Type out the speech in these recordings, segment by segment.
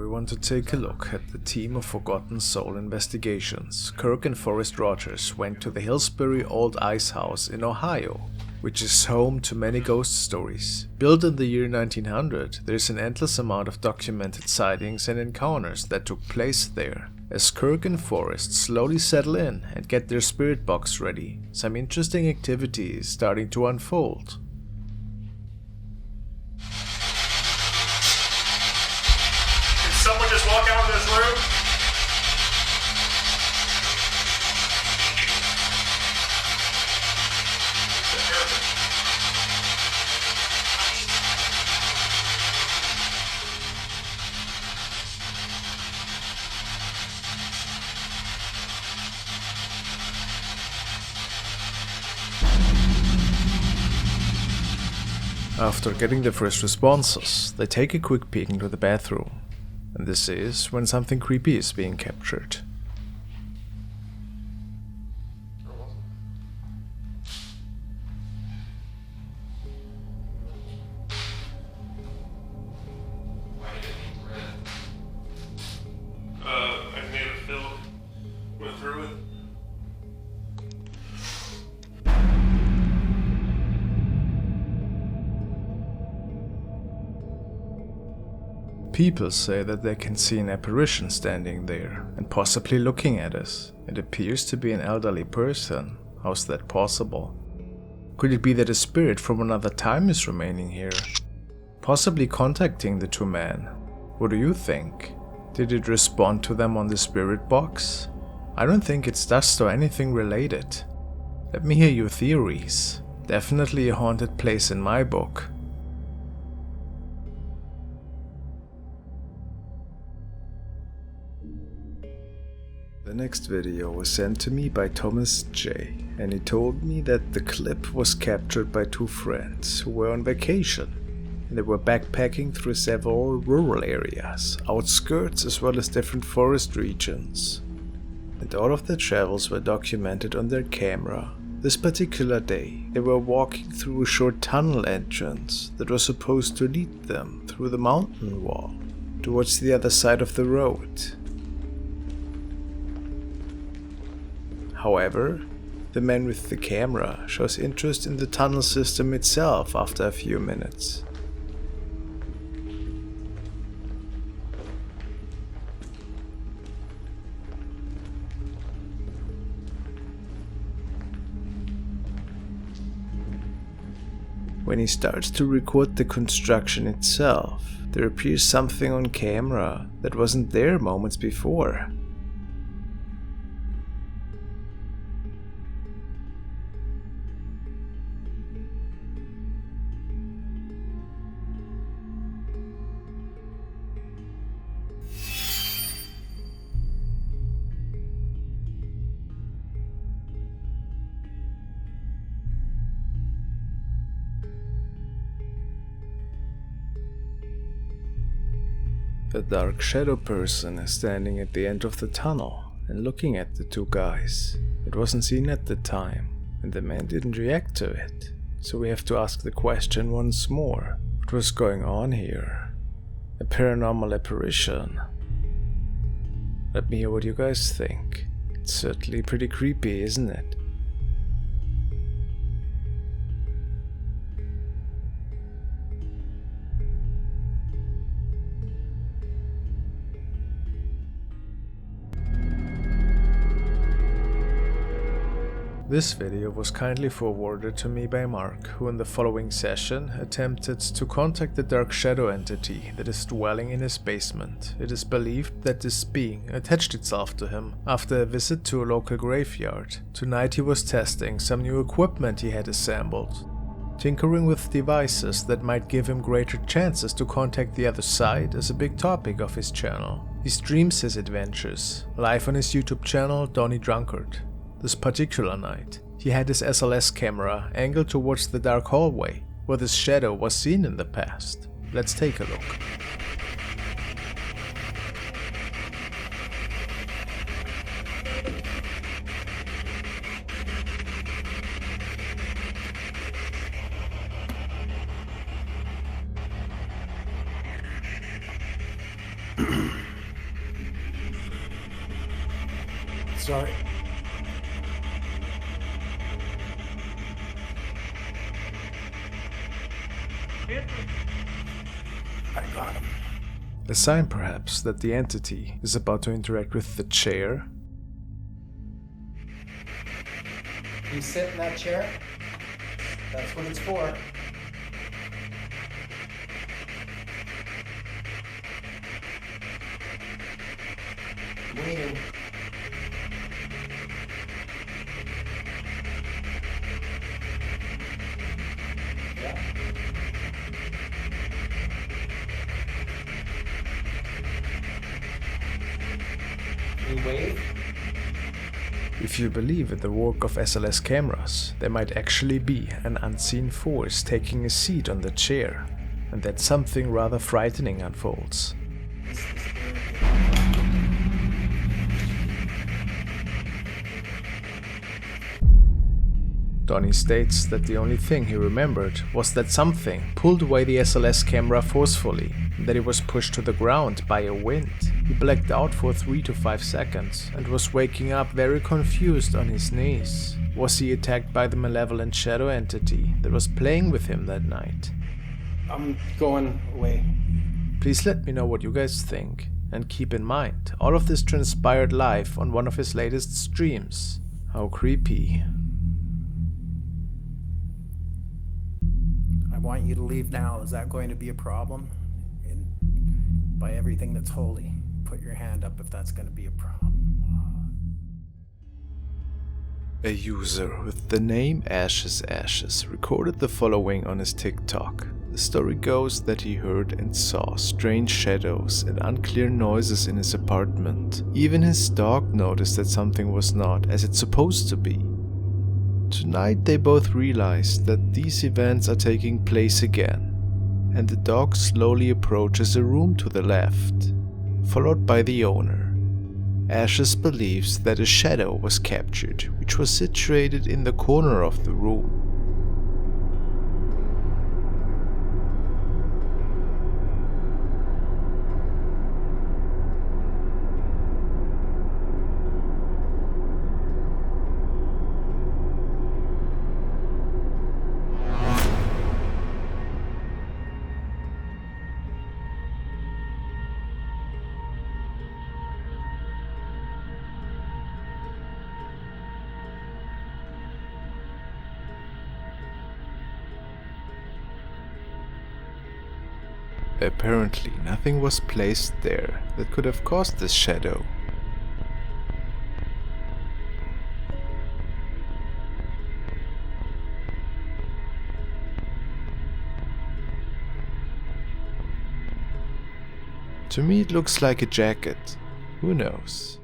we want to take a look at the team of Forgotten Soul Investigations. Kirk and Forrest Rogers went to the Hillsbury Old Ice House in Ohio, which is home to many ghost stories. Built in the year 1900, there's an endless amount of documented sightings and encounters that took place there. As Kirk and Forrest slowly settle in and get their spirit box ready, some interesting activity is starting to unfold. Someone just walk out of this room? After getting the first responses, they take a quick peek into the bathroom. And this is when something creepy is being captured. I made it filled. Went through it. People say that they can see an apparition standing there and possibly looking at us. It appears to be an elderly person. How's that possible? Could it be that a spirit from another time is remaining here? Possibly contacting the two men. What do you think? Did it respond to them on the spirit box? I don't think it's dust or anything related. Let me hear your theories. Definitely a haunted place in my book. The next video was sent to me by Thomas J, and he told me that the clip was captured by two friends who were on vacation. And they were backpacking through several rural areas, outskirts as well as different forest regions. And all of their travels were documented on their camera. This particular day, they were walking through a short tunnel entrance that was supposed to lead them through the mountain wall towards the other side of the road. However, the man with the camera shows interest in the tunnel system itself after a few minutes. When he starts to record the construction itself, there appears something on camera that wasn't there moments before. A dark shadow person is standing at the end of the tunnel and looking at the two guys. It wasn't seen at the time, and the man didn't react to it. So we have to ask the question once more. What was going on here? A paranormal apparition? Let me hear what you guys think. It's certainly pretty creepy, isn't it? This video was kindly forwarded to me by Mark, who in the following session attempted to contact the dark shadow entity that is dwelling in his basement. It is believed that this being attached itself to him after a visit to a local graveyard. Tonight he was testing some new equipment he had assembled, tinkering with devices that might give him greater chances to contact the other side is a big topic of his channel. He streams his adventures live on his YouTube channel Donny Drunkard. This particular night, he had his SLS camera angled towards the dark hallway, where this shadow was seen in the past. Let's take a look. Sorry. I got him. A sign perhaps that the entity is about to interact with the chair? You sit in that chair? That's what it's for. Waiting. Yeah. You wave? If you believe in the work of SLS cameras, there might actually be an unseen force taking a seat on the chair, and that something rather frightening unfolds. Donnie states that the only thing he remembered was that something pulled away the SLS camera forcefully, and that he was pushed to the ground by a wind. He blacked out for 3 to 5 seconds and was waking up very confused on his knees. Was he attacked by the malevolent shadow entity that was playing with him that night? I'm going away. Please let me know what you guys think, and keep in mind, all of this transpired live on one of his latest streams. How creepy. I want you to leave now. Is that going to be a problem? And by everything that's holy, put your hand up if that's going to be a problem. A user with the name Ashes recorded the following on his TikTok. The story goes that he heard and saw strange shadows and unclear noises in his apartment. Even his dog noticed that something was not as it's supposed to be. Tonight they both realize that these events are taking place again, and the dog slowly approaches a room to the left, followed by the owner. Ashes believes that a shadow was captured, which was situated in the corner of the room. Apparently, nothing was placed there that could have caused this shadow. To me, it looks like a jacket. Who knows?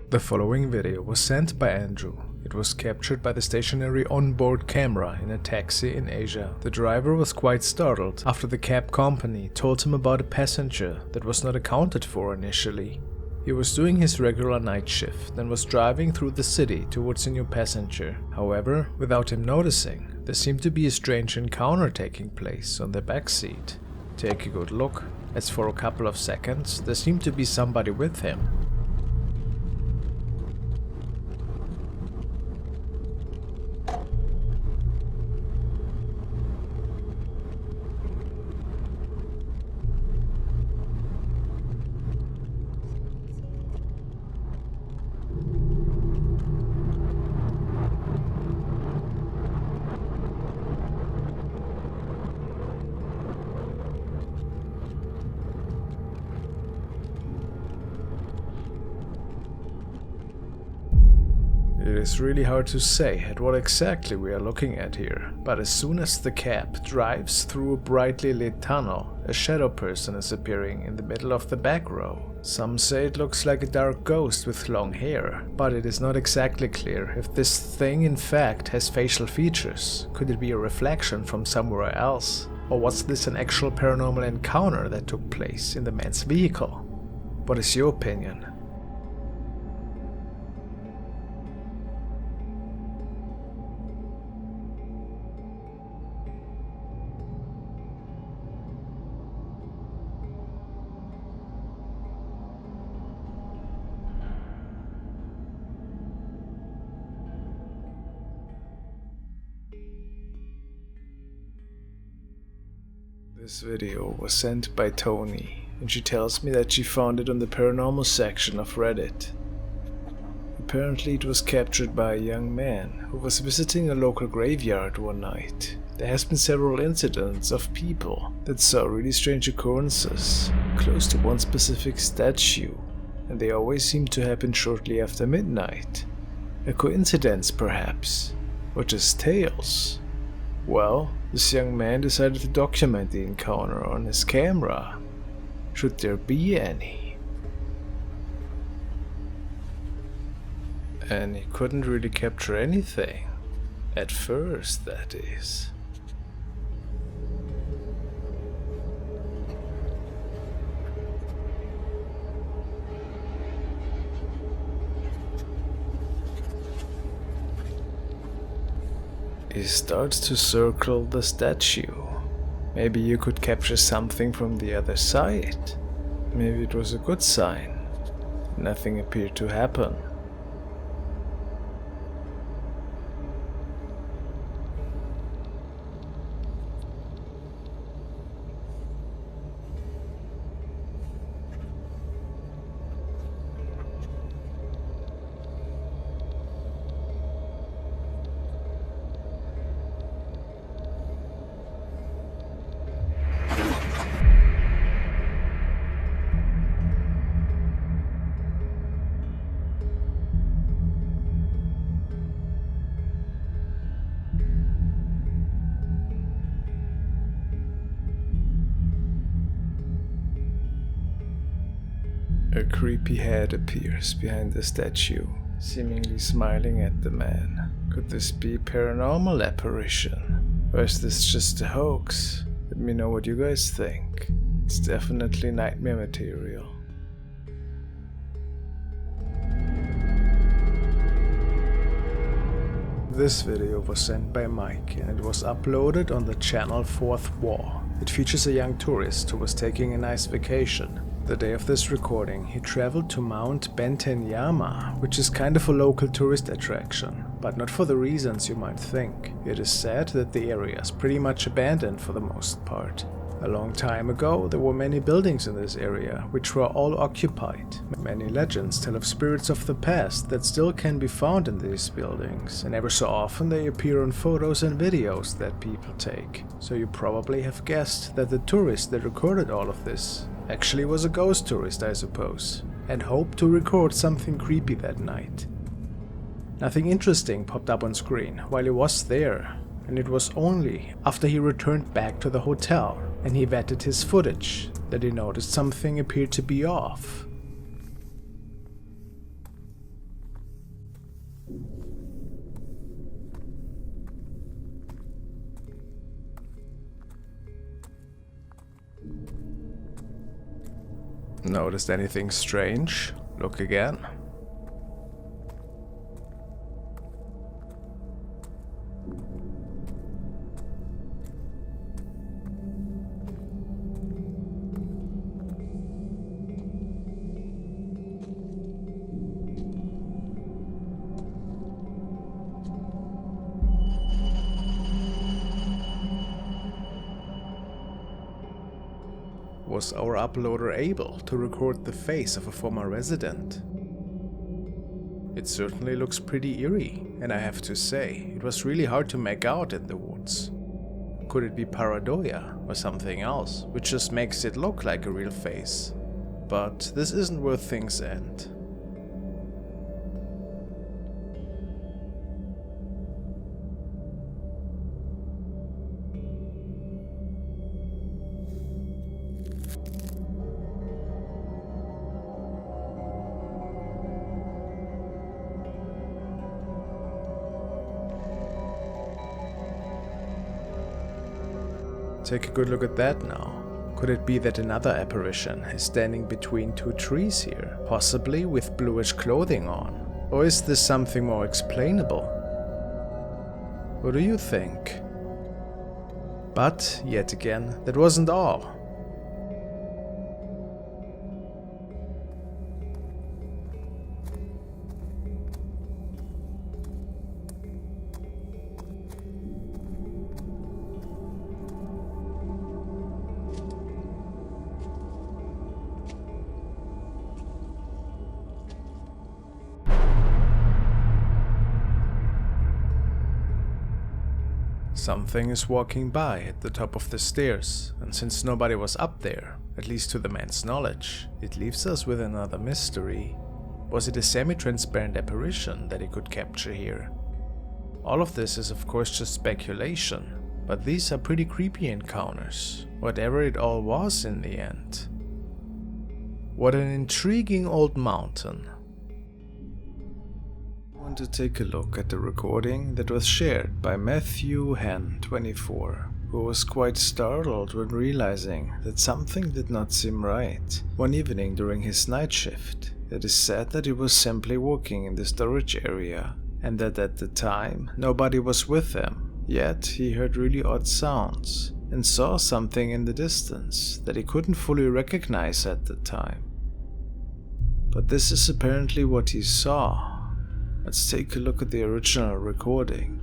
The following video was sent by Andrew. It was captured by the stationary onboard camera in a taxi in Asia. The driver was quite startled after the cab company told him about a passenger that was not accounted for initially. He was doing his regular night shift and was driving through the city towards a new passenger. However, without him noticing, there seemed to be a strange encounter taking place on the back seat. Take a good look, as for a couple of seconds there seemed to be somebody with him. It is really hard to say at what exactly we are looking at here, but as soon as the cab drives through a brightly lit tunnel, a shadow person is appearing in the middle of the back row. Some say it looks like a dark ghost with long hair, but it is not exactly clear if this thing in fact has facial features. Could it be a reflection from somewhere else? Or was this an actual paranormal encounter that took place in the man's vehicle? What is your opinion? This video was sent by Tony, and she tells me that she found it on the paranormal section of Reddit. Apparently it was captured by a young man who was visiting a local graveyard one night. There has been several incidents of people that saw really strange occurrences close to one specific statue, and they always seem to happen shortly after midnight. A coincidence perhaps, or just tales? Well, this young man decided to document the encounter on his camera. Should there be any? And he couldn't really capture anything. At first, that is. He starts to circle the statue. Maybe you could capture something from the other side. Maybe it was a good sign. Nothing appeared to happen. A creepy head appears behind the statue, seemingly smiling at the man. Could this be a paranormal apparition? Or is this just a hoax? Let me know what you guys think. It's definitely nightmare material. This video was sent by Mike and it was uploaded on the channel Fourth Wall. It features a young tourist who was taking a nice vacation. The day of this recording, he traveled to Mount Bentenyama, which is kind of a local tourist attraction, but not for the reasons you might think. It is said that the area is pretty much abandoned for the most part. A long time ago, there were many buildings in this area, which were all occupied. Many legends tell of spirits of the past that still can be found in these buildings, and ever so often they appear on photos and videos that people take. So you probably have guessed that the tourist that recorded all of this actually was a ghost tourist, I suppose, and hoped to record something creepy that night. Nothing interesting popped up on screen while he was there, and it was only after he returned back to the hotel and he vetted his footage that he noticed something appeared to be off. Noticed anything strange? Look again. Was our uploader able to record the face of a former resident? It certainly looks pretty eerie, and I have to say, it was really hard to make out in the woods. Could it be paranoia or something else, which just makes it look like a real face? But this isn't where things end. Take a good look at that now. Could it be that another apparition is standing between two trees here, possibly with bluish clothing on? Or is this something more explainable? What do you think? But, yet again, that wasn't all. Something is walking by at the top of the stairs, and since nobody was up there, at least to the man's knowledge, it leaves us with another mystery. Was it a semi-transparent apparition that he could capture here? All of this is of course just speculation, but these are pretty creepy encounters, whatever it all was in the end. What an intriguing old mountain. I want to take a look at the recording that was shared by Matthew Hen 24, who was quite startled when realizing that something did not seem right one evening during his night shift. It is said that he was simply walking in the storage area and that at the time nobody was with him, yet he heard really odd sounds and saw something in the distance that he couldn't fully recognize at the time. But this is apparently what he saw. Let's take a look at the original recording.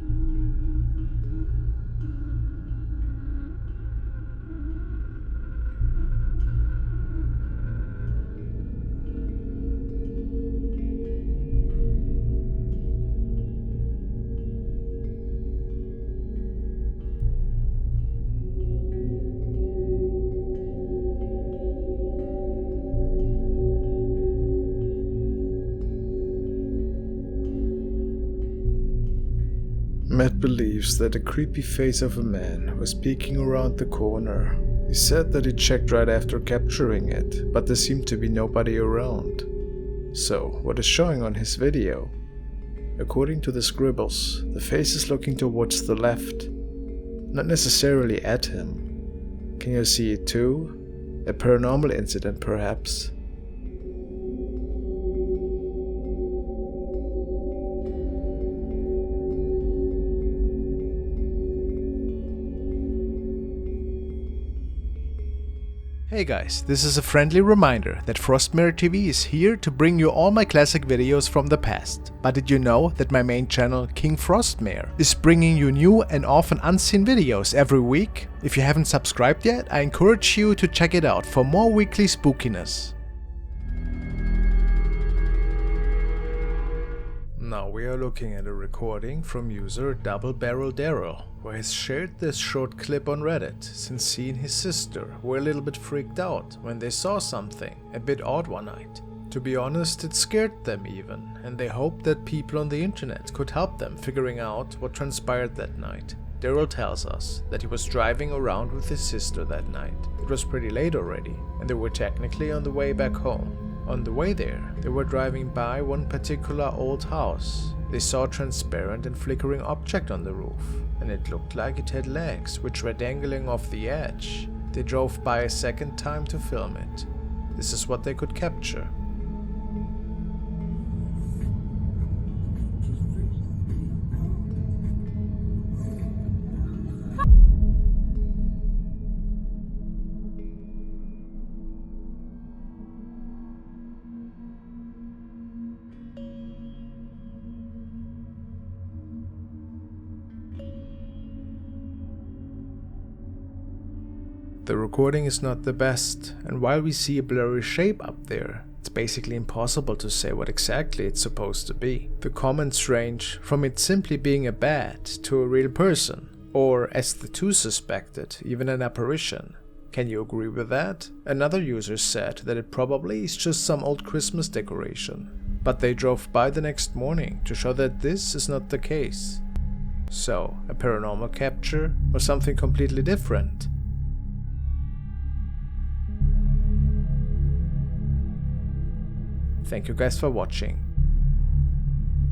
Matt believes that the creepy face of a man was peeking around the corner. He said that he checked right after capturing it, but there seemed to be nobody around. So, what is showing on his video? According to the scribbles, the face is looking towards the left, not necessarily at him. Can you see it too? A paranormal incident perhaps? Hey guys, this is a friendly reminder that FrostmareTV is here to bring you all my classic videos from the past. But did you know that my main channel, King Frostmare, is bringing you new and often unseen videos every week? If you haven't subscribed yet, I encourage you to check it out for more weekly spookiness. Now we are looking at a recording from user Double Barrel Daryl, who has shared this short clip on Reddit since he and his sister were a little bit freaked out when they saw something a bit odd one night. To be honest, it scared them even, and they hoped that people on the internet could help them figuring out what transpired that night. Daryl tells us that he was driving around with his sister that night. It was pretty late already, and they were technically on the way back home. On the way there, they were driving by one particular old house. They saw a transparent and flickering object on the roof, and it looked like it had legs which were dangling off the edge. They drove by a second time to film it. This is what they could capture. The recording is not the best, and while we see a blurry shape up there, it's basically impossible to say what exactly it's supposed to be. The comments range from it simply being a bat to a real person, or as the two suspected, even an apparition. Can you agree with that? Another user said that it probably is just some old Christmas decoration, but they drove by the next morning to show that this is not the case. So, a paranormal capture or something completely different? Thank you guys for watching.